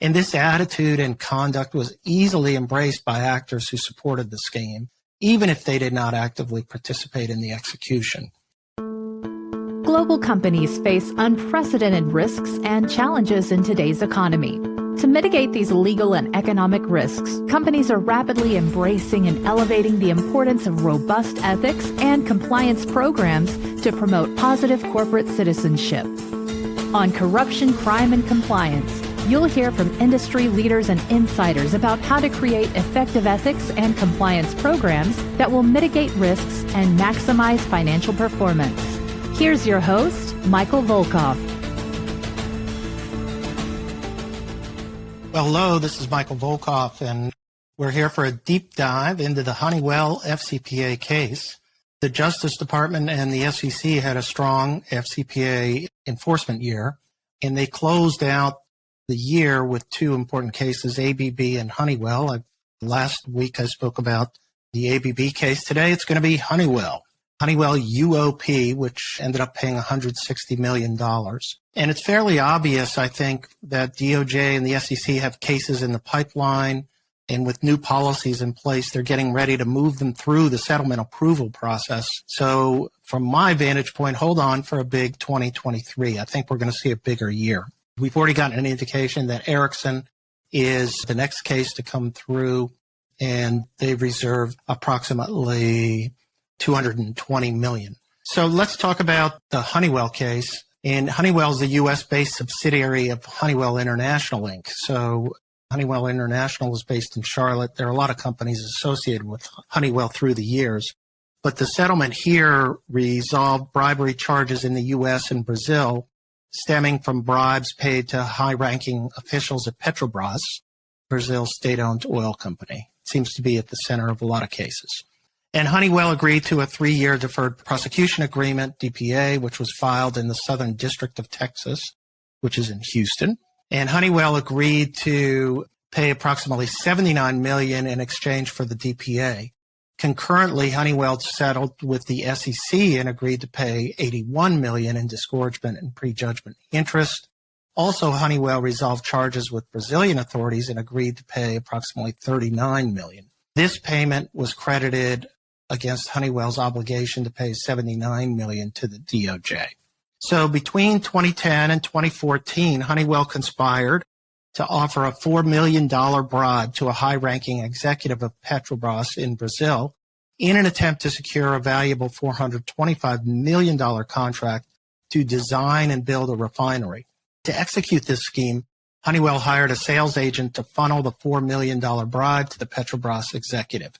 And this attitude and conduct was easily embraced by actors who supported the scheme, even if they did not actively participate in the execution. Global companies face unprecedented risks and challenges in today's economy. To mitigate these legal and economic risks, companies are rapidly embracing and elevating the importance of robust ethics and compliance programs to promote positive corporate citizenship. On Corruption, Crime, and Compliance, you'll hear from industry leaders and insiders about how to create effective ethics and compliance programs that will mitigate risks and maximize financial performance. Here's your host, Michael Volkov. Well, hello, this is Michael Volkov, and we're here for a deep dive into the Honeywell FCPA case. The Justice Department and the SEC had a strong FCPA enforcement year, and they closed out the year with two important cases, ABB and Honeywell. Last week I spoke about the ABB case. Today it's going to be Honeywell UOP, which ended up paying $160 million. And it's fairly obvious, I think, that DOJ and the SEC have cases in the pipeline, and with new policies in place, they're getting ready to move them through the settlement approval process. So from my vantage point, hold on for a big 2023. I think we're going to see a bigger year. We've already gotten an indication that Erickson is the next case to come through, and they've reserved approximately $220 million. So let's talk about the Honeywell case. And Honeywell is a U.S.-based subsidiary of Honeywell International, Inc. So Honeywell International is based in Charlotte. There are a lot of companies associated with Honeywell through the years. But the settlement here resolved bribery charges in the U.S. and Brazil stemming from bribes paid to high-ranking officials at Petrobras, Brazil's state-owned oil company. It seems to be at the center of a lot of cases. And Honeywell agreed to a 3-year deferred prosecution agreement, DPA, which was filed in the Southern District of Texas, which is in Houston. And Honeywell agreed to pay approximately $79 million in exchange for the DPA. Concurrently, Honeywell settled with the SEC and agreed to pay $81 million in disgorgement and prejudgment interest. Also, Honeywell resolved charges with Brazilian authorities and agreed to pay approximately $39 million. This payment was credited against Honeywell's obligation to pay $79 million to the DOJ. So between 2010 and 2014, Honeywell conspired to offer a $4 million bribe to a high-ranking executive of Petrobras in Brazil in an attempt to secure a valuable $425 million contract to design and build a refinery. To execute this scheme, Honeywell hired a sales agent to funnel the $4 million bribe to the Petrobras executive.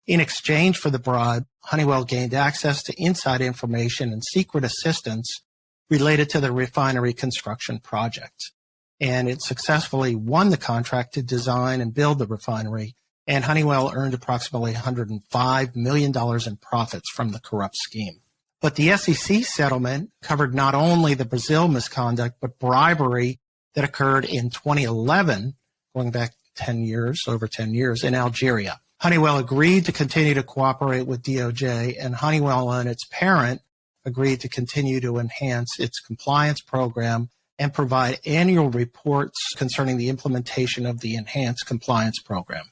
In exchange for the bribe, Honeywell gained access to inside information and secret assistance related to the refinery construction project. And it successfully won the contract to design and build the refinery, and Honeywell earned approximately $105 million in profits from the corrupt scheme. But the SEC settlement covered not only the Brazil misconduct, but bribery that occurred in 2011, going back over 10 years, in Algeria. Honeywell agreed to continue to cooperate with DOJ, and Honeywell and its parent agreed to continue to enhance its compliance program and provide annual reports concerning the implementation of the enhanced compliance program.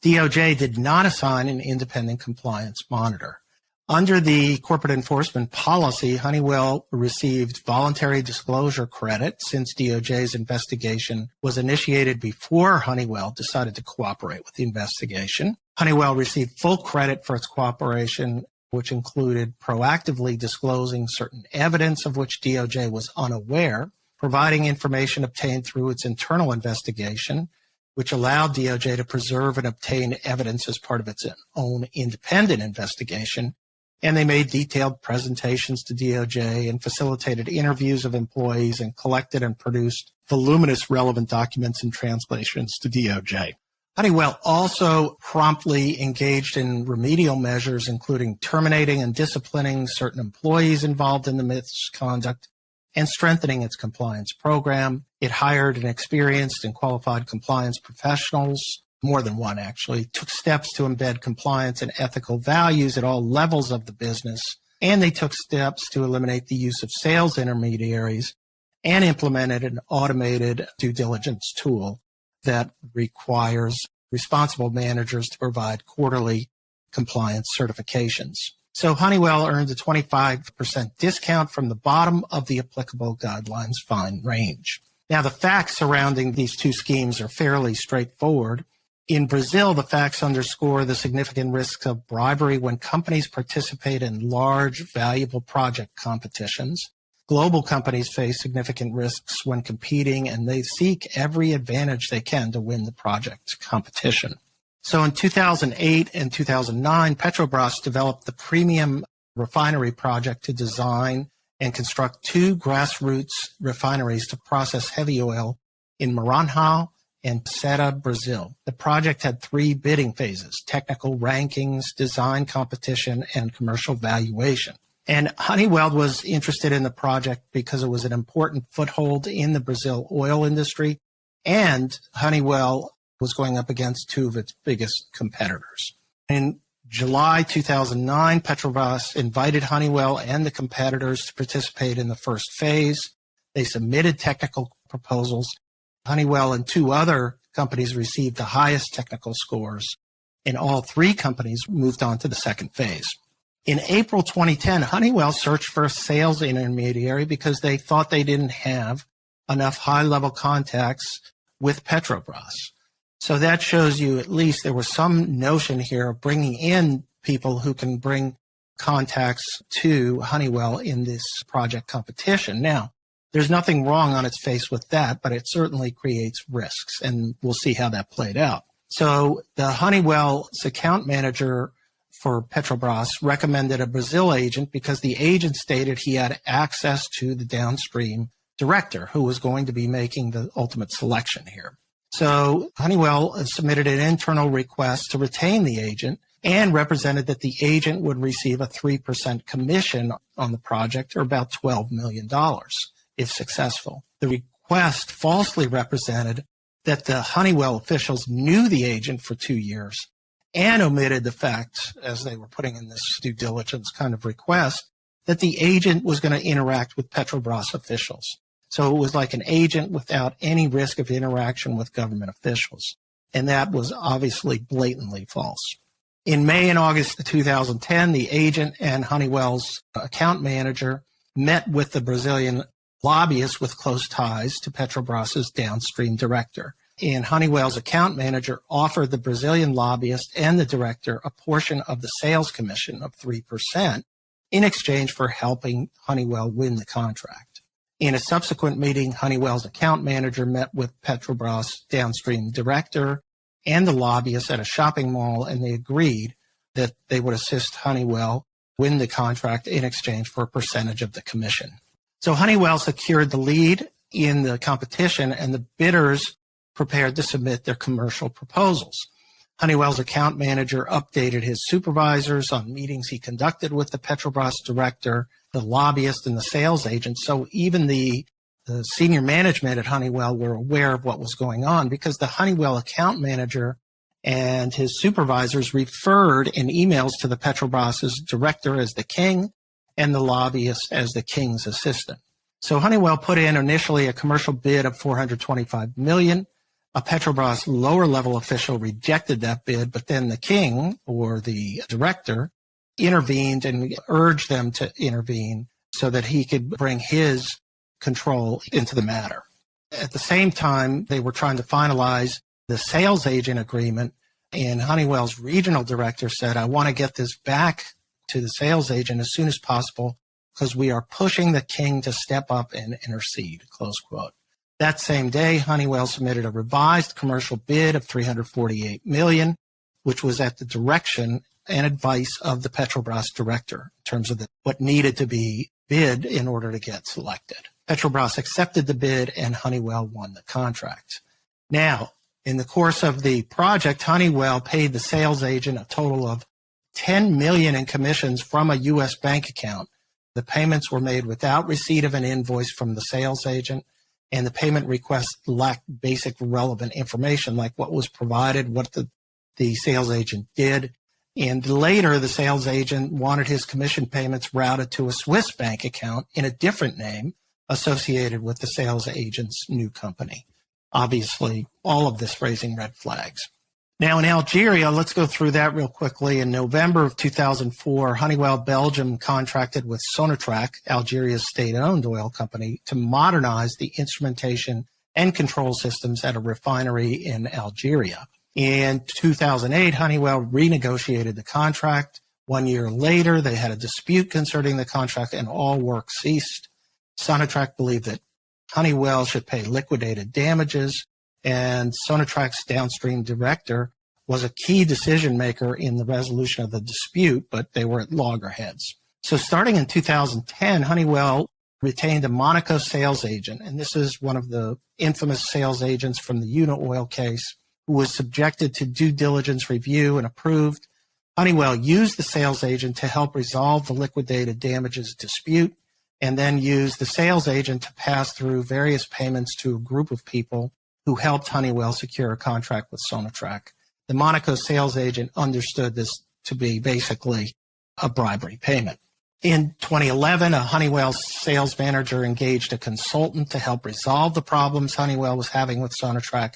DOJ did not assign an independent compliance monitor. Under the corporate enforcement policy, Honeywell received voluntary disclosure credit since DOJ's investigation was initiated before Honeywell decided to cooperate with the investigation. Honeywell received full credit for its cooperation, which included proactively disclosing certain evidence of which DOJ was unaware, providing information obtained through its internal investigation, which allowed DOJ to preserve and obtain evidence as part of its own independent investigation. And they made detailed presentations to DOJ and facilitated interviews of employees and collected and produced voluminous relevant documents and translations to DOJ. Honeywell also promptly engaged in remedial measures, including terminating and disciplining certain employees involved in the misconduct and strengthening its compliance program. It hired an experienced and qualified compliance professionals, more than one actually, took steps to embed compliance and ethical values at all levels of the business, and they took steps to eliminate the use of sales intermediaries and implemented an automated due diligence tool. that requires responsible managers to provide quarterly compliance certifications. So Honeywell earned a 25% discount from the bottom of the applicable guidelines fine range. Now, the facts surrounding these two schemes are fairly straightforward. In Brazil, the facts underscore the significant risks of bribery when companies participate in large, valuable project competitions. Global companies face significant risks when competing, and they seek every advantage they can to win the project competition. So in 2008 and 2009, Petrobras developed the premium refinery project to design and construct two grassroots refineries to process heavy oil in Maranhão and Ceará, Brazil. The project had three bidding phases: technical rankings, design competition, and commercial valuation. And Honeywell was interested in the project because it was an important foothold in the Brazil oil industry, and Honeywell was going up against two of its biggest competitors. In July 2009, Petrobras invited Honeywell and the competitors to participate in the first phase. They submitted technical proposals. Honeywell and two other companies received the highest technical scores, and all three companies moved on to the second phase. In April 2010, Honeywell searched for a sales intermediary because they thought they didn't have enough high-level contacts with Petrobras. So that shows you at least there was some notion here of bringing in people who can bring contacts to Honeywell in this project competition. Now, there's nothing wrong on its face with that, but it certainly creates risks, and we'll see how that played out. So the Honeywell's account manager for Petrobras recommended a Brazil agent because the agent stated he had access to the downstream director who was going to be making the ultimate selection here. So Honeywell submitted an internal request to retain the agent and represented that the agent would receive a 3% commission on the project, or about $12 million, if successful. The request falsely represented that the Honeywell officials knew the agent for 2 years and omitted the fact, as they were putting in this due diligence kind of request, that the agent was going to interact with Petrobras officials. So it was like an agent without any risk of interaction with government officials. And that was obviously blatantly false. In May and August of 2010, the agent and Honeywell's account manager met with the Brazilian lobbyist with close ties to Petrobras's downstream director. And Honeywell's account manager offered the Brazilian lobbyist and the director a portion of the sales commission of 3% in exchange for helping Honeywell win the contract. In a subsequent meeting, Honeywell's account manager met with Petrobras downstream director and the lobbyist at a shopping mall, and they agreed that they would assist Honeywell win the contract in exchange for a percentage of the commission. So Honeywell secured the lead in the competition, and the bidders prepared to submit their commercial proposals. Honeywell's account manager updated his supervisors on meetings he conducted with the Petrobras director, the lobbyist, and the sales agent. So even the senior management at Honeywell were aware of what was going on, because the Honeywell account manager and his supervisors referred in emails to the Petrobras's director as the king and the lobbyist as the king's assistant. So Honeywell put in initially a commercial bid of $425 million. A Petrobras lower-level official rejected that bid, but then the king, or the director, intervened and urged them to intervene so that he could bring his control into the matter. At the same time, they were trying to finalize the sales agent agreement, and Honeywell's regional director said, "I want to get this back to the sales agent as soon as possible because we are pushing the king to step up and intercede," close quote. That same day, Honeywell submitted a revised commercial bid of $348 million, which was at the direction and advice of the Petrobras director in terms of what needed to be bid in order to get selected. Petrobras accepted the bid, and Honeywell won the contract. Now, in the course of the project, Honeywell paid the sales agent a total of $10 million in commissions from a U.S. bank account. The payments were made without receipt of an invoice from the sales agent, and the payment request lacked basic relevant information like what was provided, what the sales agent did. And later, the sales agent wanted his commission payments routed to a Swiss bank account in a different name associated with the sales agent's new company. obviously, all of this raising red flags. Now, in Algeria, let's go through that real quickly. In November of 2004, Honeywell Belgium contracted with Sonatrach, Algeria's state-owned oil company, to modernize the instrumentation and control systems at a refinery in Algeria. In 2008, Honeywell renegotiated the contract. 1 year later, they had a dispute concerning the contract and all work ceased. Sonatrach believed that Honeywell should pay liquidated damages, and Sonatrach's downstream director was a key decision maker in the resolution of the dispute, but they were at loggerheads. So starting in 2010, Honeywell retained a Monaco sales agent, and this is one of the infamous sales agents from the Unaoil case, who was subjected to due diligence review and approved. Honeywell used the sales agent to help resolve the liquidated damages dispute, and then used the sales agent to pass through various payments to a group of people who helped Honeywell secure a contract with Sonatrach. The Monaco sales agent understood this to be basically a bribery payment. In 2011, a Honeywell sales manager engaged a consultant to help resolve the problems Honeywell was having with Sonatrach,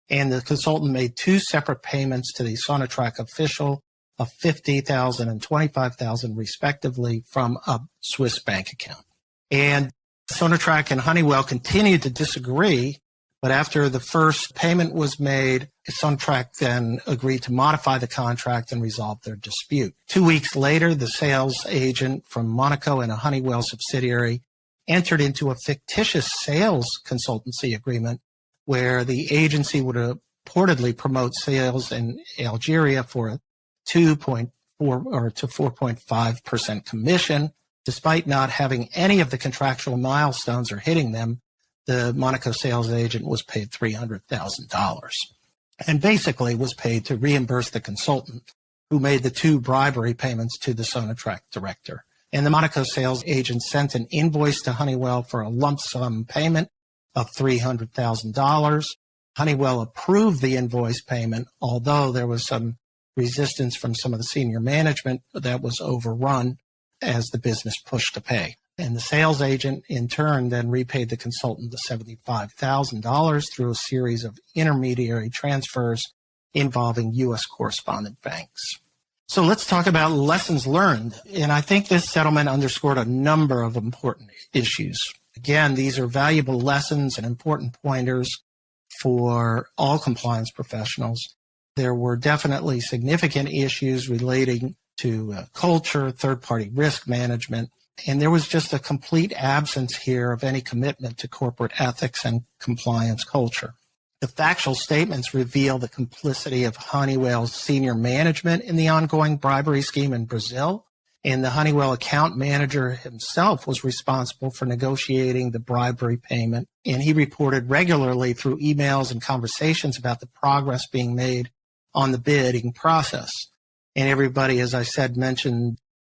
and the consultant made two separate payments to the Sonatrach official of $50,000 and $25,000 respectively from a Swiss bank account. And Sonatrach and Honeywell continued to disagree, but after the first payment was made, Sonatrach then agreed to modify the contract and resolve their dispute. 2 weeks later, the sales agent from Monaco and a Honeywell subsidiary entered into a fictitious sales consultancy agreement where the agency would reportedly promote sales in Algeria for a 2.4 or to 4.5% commission. Despite not having any of the contractual milestones or hitting them, the Monaco sales agent was paid $300,000 and basically was paid to reimburse the consultant who made the two bribery payments to the Sonatrach director. And the Monaco sales agent sent an invoice to Honeywell for a lump sum payment of $300,000. Honeywell approved the invoice payment, although there was some resistance from some of the senior management that was overrun as the business pushed to pay. And the sales agent, in turn, then repaid the consultant the $75,000 through a series of intermediary transfers involving U.S. correspondent banks. So let's talk about lessons learned. And I think this settlement underscored a number of important issues. Again, these are valuable lessons and important pointers for all compliance professionals. There were definitely significant issues relating to culture, third-party risk management, and there was just a complete absence here of any commitment to corporate ethics and compliance culture. The factual statements reveal the complicity of Honeywell's senior management in the ongoing bribery scheme in Brazil, and the Honeywell account manager himself was responsible for negotiating the bribery payment, and he reported regularly through emails and conversations about the progress being made on the bidding process. And everybody, as I said,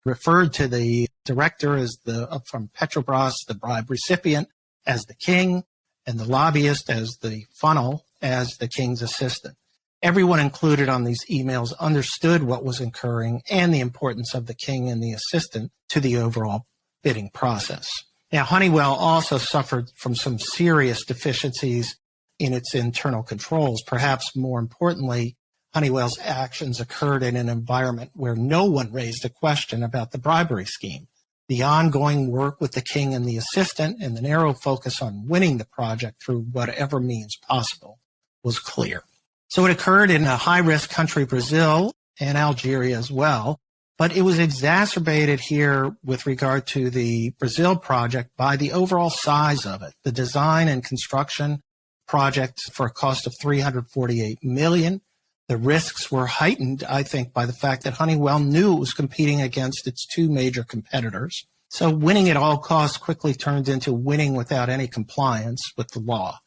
referred to the director as from Petrobras, the bribe recipient, as the king, and the lobbyist as the funnel, as the king's assistant. Everyone included on these emails understood what was occurring and the importance of the king and the assistant to the overall bidding process. Now, Honeywell also suffered from some serious deficiencies in its internal controls. Perhaps more importantly, Honeywell's actions occurred in an environment where no one raised a question about the bribery scheme. The ongoing work with the king and the assistant and the narrow focus on winning the project through whatever means possible was clear. So it occurred in a high-risk country, Brazil, and Algeria as well, but it was exacerbated here with regard to the Brazil project by the overall size of it. The design and construction project for a cost of $348 million. The risks were heightened, I think, by the fact that Honeywell knew it was competing against its two major competitors. So winning at all costs quickly turned into winning without any compliance with the law.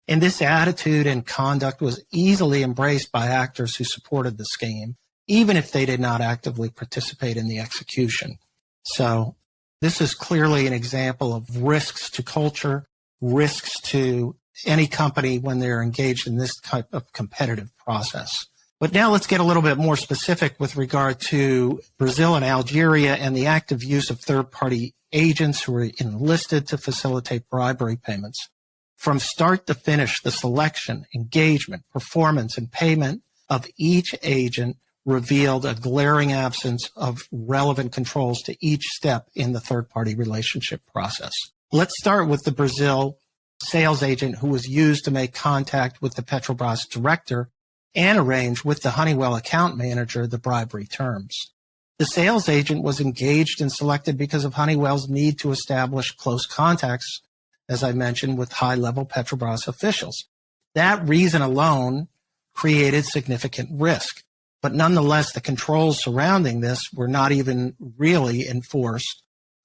And this attitude and conduct was easily embraced by actors who supported the scheme, even if they did not actively participate in the execution. So this is clearly an example of risks to culture, risks to any company when they're engaged in this type of competitive process. But now let's get a little bit more specific with regard to Brazil and Algeria and the active use of third-party agents who were enlisted to facilitate bribery payments. From start to finish, the selection, engagement, performance, and payment of each agent revealed a glaring absence of relevant controls to each step in the third-party relationship process. Let's start with the Brazil sales agent who was used to make contact with the Petrobras director and arrange with the Honeywell account manager the bribery terms. The sales agent was engaged and selected because of Honeywell's need to establish close contacts, as I mentioned, with high-level Petrobras officials. That reason alone created significant risk. But nonetheless, the controls surrounding this were not even really enforced.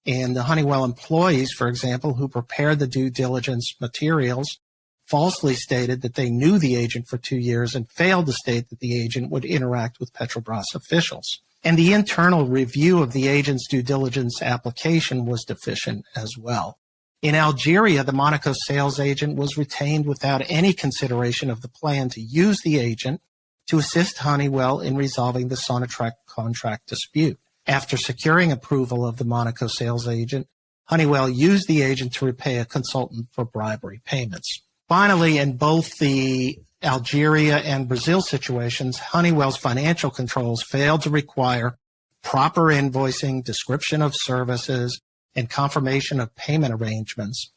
And the Honeywell employees, for example, who prepared the due diligence materials, falsely stated that they knew the agent for 2 years and failed to state that the agent would interact with Petrobras officials. And the internal review of the agent's due diligence application was deficient as well. In Algeria, the Monaco sales agent was retained without any consideration of the plan to use the agent to assist Honeywell in resolving the Sonatrach contract dispute. After securing approval of the Monaco sales agent, Honeywell used the agent to repay a consultant for bribery payments. Finally, in both the Algeria and Brazil situations, Honeywell's financial controls failed to require proper invoicing, description of services, and confirmation of payment arrangements.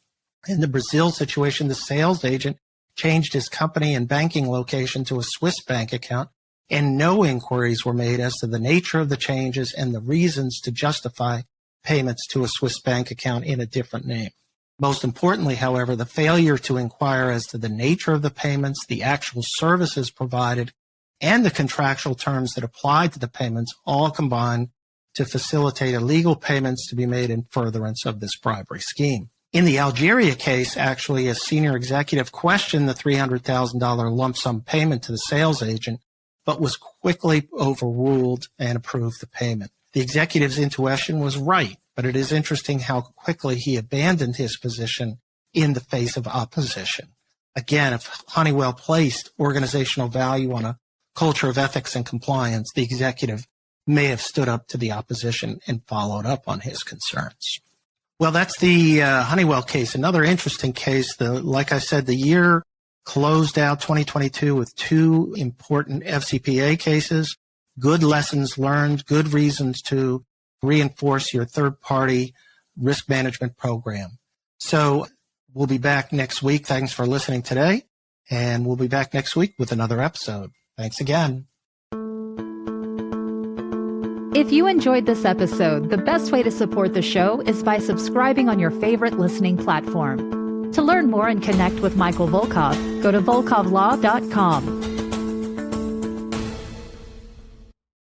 In the Brazil situation, the sales agent changed his company and banking location to a Swiss bank account, and no inquiries were made as to the nature of the changes and the reasons to justify payments to a Swiss bank account in a different name. Most importantly, however, the failure to inquire as to the nature of the payments, the actual services provided, and the contractual terms that applied to the payments all combined to facilitate illegal payments to be made in furtherance of this bribery scheme. In the Algeria case, actually, a senior executive questioned the $300,000 lump sum payment to the sales agent, but was quickly overruled and approved the payment. The executive's intuition was right, but it is interesting how quickly he abandoned his position in the face of opposition. Again, if Honeywell placed organizational value on a culture of ethics and compliance, the executive may have stood up to the opposition and followed up on his concerns. Well, that's the Honeywell case. Another interesting case, like I said, the year closed out 2022 with 2 important FCPA cases, good lessons learned, good reasons to reinforce your third-party risk management program. So we'll be back next week. Thanks for listening today, and we'll be back next week with another episode. Thanks again. If you enjoyed this episode, the best way to support the show is by subscribing on your favorite listening platform. To learn more and connect with Michael Volkov, go to volkovlaw.com.